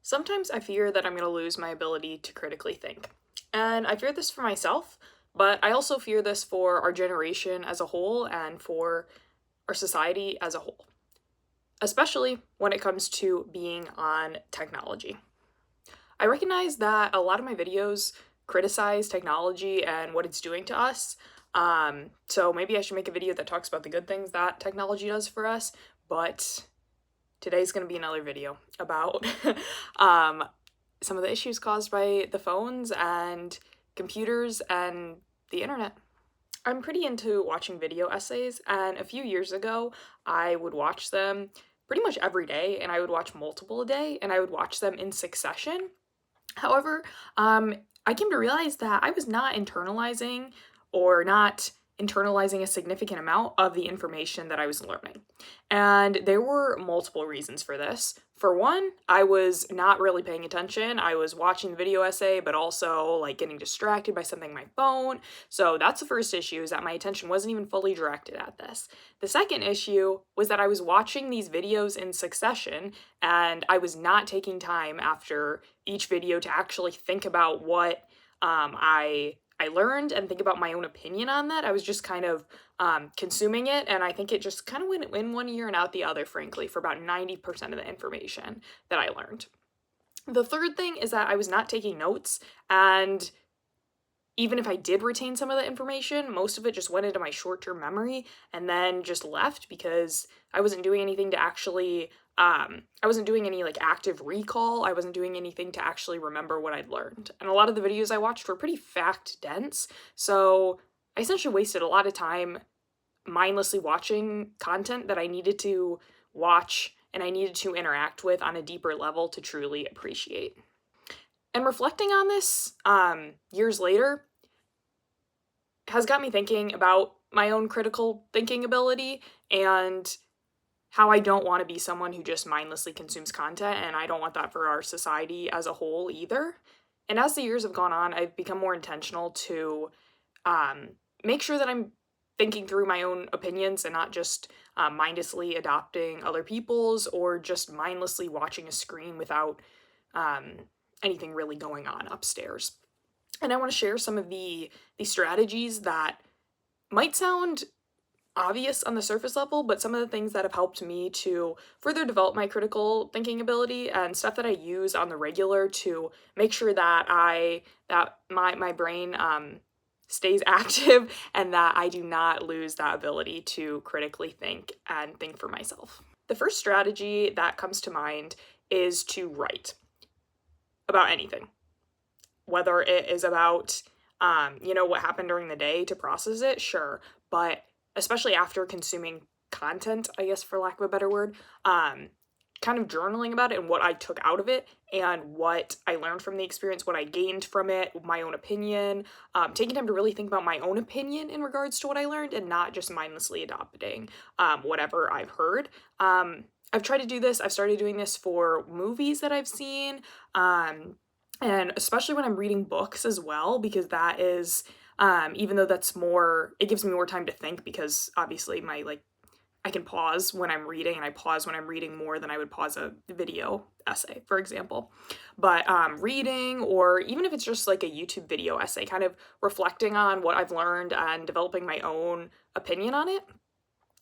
Sometimes I fear that I'm going to lose my ability to critically think. And I fear this for myself, but I also fear this for our generation as a whole and for our society as a whole, especially when it comes to being on technology. I recognize that a lot of my videos criticize technology and what it's doing to us. So maybe I should make a video that talks about the good things that technology does for us, but today's going to be another video about um, some of the issues caused by the phones and computers and the internet. I'm pretty into watching video essays, and a few years ago, I would watch them pretty much every day, and I would watch multiple a day, and I would watch them in succession. However, I came to realize that I was not internalizing or not internalizing a significant amount of the information that I was learning. And there were multiple reasons for this. For one, I was not really paying attention. I was watching the video essay, but also like getting distracted by something on my phone. So that's the first issue, is that my attention wasn't even fully directed at this. The second issue was that I was watching these videos in succession and I was not taking time after each video to actually think about what I learned and think about my own opinion on that. I was just kind of consuming it, and I think it just kind of went in one ear and out the other, frankly, for about 90% of the information that I learned. The third thing is that I was not taking notes, and even if I did retain some of the information, most of it just went into my short-term memory and then just left because I wasn't doing anything to actually I wasn't doing any like active recall. I wasn't doing anything to actually remember what I'd learned. And a lot of the videos I watched were pretty fact dense, so I essentially wasted a lot of time mindlessly watching content that I needed to watch and I needed to interact with on a deeper level to truly appreciate. And reflecting on this years later has got me thinking about my own critical thinking ability and how I don't want to be someone who just mindlessly consumes content, and I don't want that for our society as a whole either. And as the years have gone on, I've become more intentional to um, make sure that I'm thinking through my own opinions and not just mindlessly adopting other people's or just mindlessly watching a screen without um, anything really going on upstairs. And I want to share some of the strategies that might sound obvious on the surface level, but some of the things that have helped me to further develop my critical thinking ability and stuff that I use on the regular to make sure that my brain stays active and that I do not lose that ability to critically think and think for myself. The first strategy that comes to mind is to write about anything, whether it is about what happened during the day to process it, sure, but especially after consuming content, I guess for lack of a better word, kind of journaling about it and what I took out of it and what I learned from the experience, what I gained from it, my own opinion, taking time to really think about my own opinion in regards to what I learned and not just mindlessly adopting whatever I've heard. I've tried to do this. I've started doing this for movies that I've seen, and especially when I'm reading books as well, because that is, even though that's more, it gives me more time to think because obviously I can pause when I'm reading, and I pause when I'm reading more than I would pause a video essay, for example. But reading, or even if it's just like a YouTube video essay, kind of reflecting on what I've learned and developing my own opinion on it.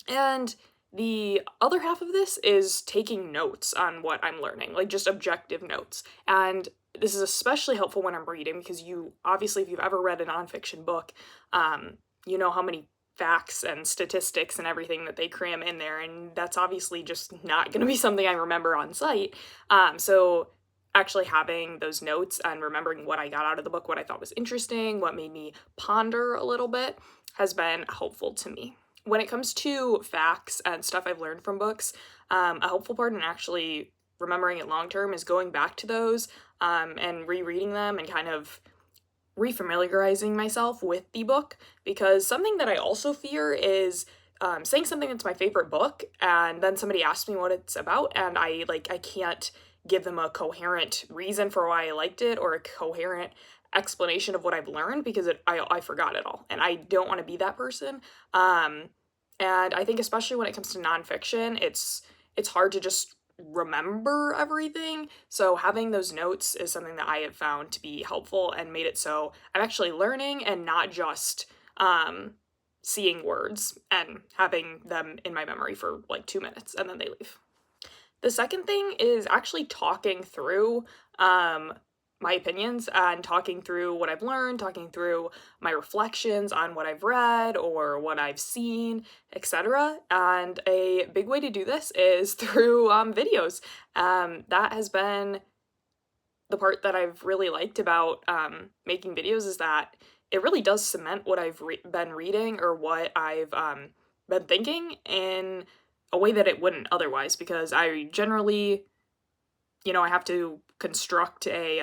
And the other half of this is taking notes on what I'm learning, like just objective notes. And this is especially helpful when I'm reading because you obviously, if you've ever read a nonfiction book, you know how many facts and statistics and everything that they cram in there, and that's obviously just not going to be something I remember on sight. So actually having those notes and remembering what I got out of the book, what I thought was interesting, what made me ponder a little bit, has been helpful to me. When it comes to facts and stuff I've learned from books, a helpful part in actually remembering it long term is going back to those and rereading them and kind of refamiliarizing myself with the book, because something that I also fear is saying something that's my favorite book and then somebody asks me what it's about and I can't give them a coherent reason for why I liked it or a coherent explanation of what I've learned because I forgot it all, and I don't want to be that person. And I think especially when it comes to nonfiction, it's hard to just remember everything. So having those notes is something that I have found to be helpful and made it so I'm actually learning and not just seeing words and having them in my memory for like 2 minutes and then they leave. The second thing is actually talking through my opinions and talking through what I've learned, talking through my reflections on what I've read or what I've seen, etc. And a big way to do this is through videos. That has been the part that I've really liked about making videos is that it really does cement what I've been reading or what I've been thinking in a way that it wouldn't otherwise, because I generally, I have to construct a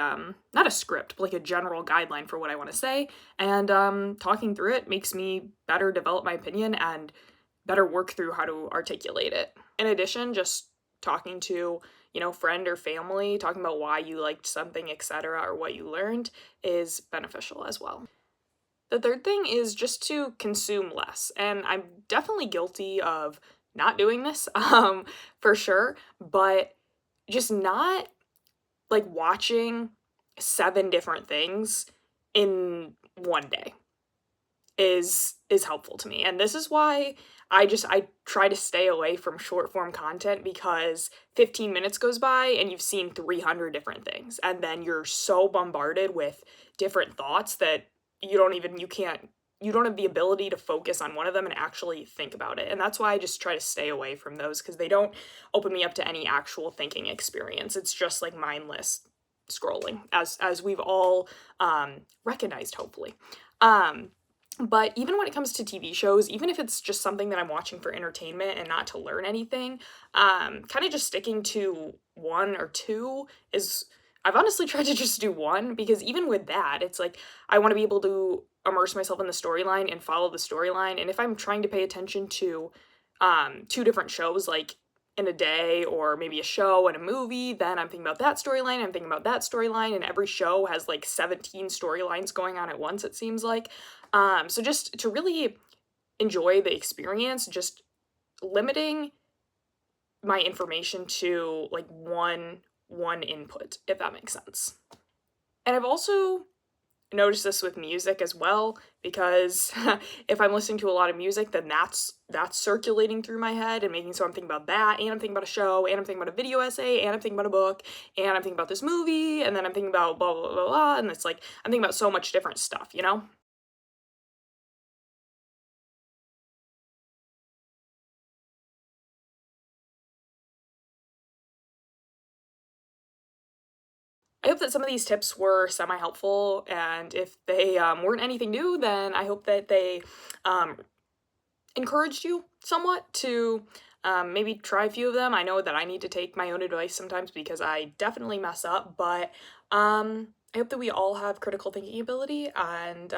not a script, but like a general guideline for what I want to say, and talking through it makes me better develop my opinion and better work through how to articulate it. In addition, just talking to, friend or family, talking about why you liked something, etc., or what you learned is beneficial as well. The third thing is just to consume less, and I'm definitely guilty of not doing this, for sure, but just not like watching 7 different things in one day is helpful to me. And this is why I try to stay away from short form content, because 15 minutes goes by and you've seen 300 different things, and then you're so bombarded with different thoughts that you don't have the ability to focus on one of them and actually think about it. And that's why I just try to stay away from those, because they don't open me up to any actual thinking experience. It's just like mindless scrolling, as we've all recognized, hopefully. But even when it comes to TV shows, even if it's just something that I'm watching for entertainment and not to learn anything, kind of just sticking to 1 or 2 is, I've honestly tried to just do 1, because even with that, it's like I want to be able to immerse myself in the storyline and follow the storyline. And if I'm trying to pay attention to 2 different shows, like in a day, or maybe a show and a movie, then I'm thinking about that storyline, I'm thinking about that storyline, and every show has like 17 storylines going on at once, it seems like. So just to really enjoy the experience, just limiting my information to like one input, if that makes sense. And I've also noticed this with music as well, because if I'm listening to a lot of music, then that's circulating through my head and making so I'm thinking about that, and I'm thinking about a show, and I'm thinking about a video essay, and I'm thinking about a book, and I'm thinking about this movie, and then I'm thinking about blah blah blah blah, and it's like I'm thinking about so much different stuff, you know? I hope that some of these tips were semi-helpful, and if they weren't anything new, then I hope that they um, encouraged you somewhat to maybe try a few of them. I know that I need to take my own advice sometimes because I definitely mess up, but I hope that we all have critical thinking ability, and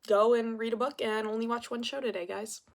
go and read a book and only watch 1 show today, guys.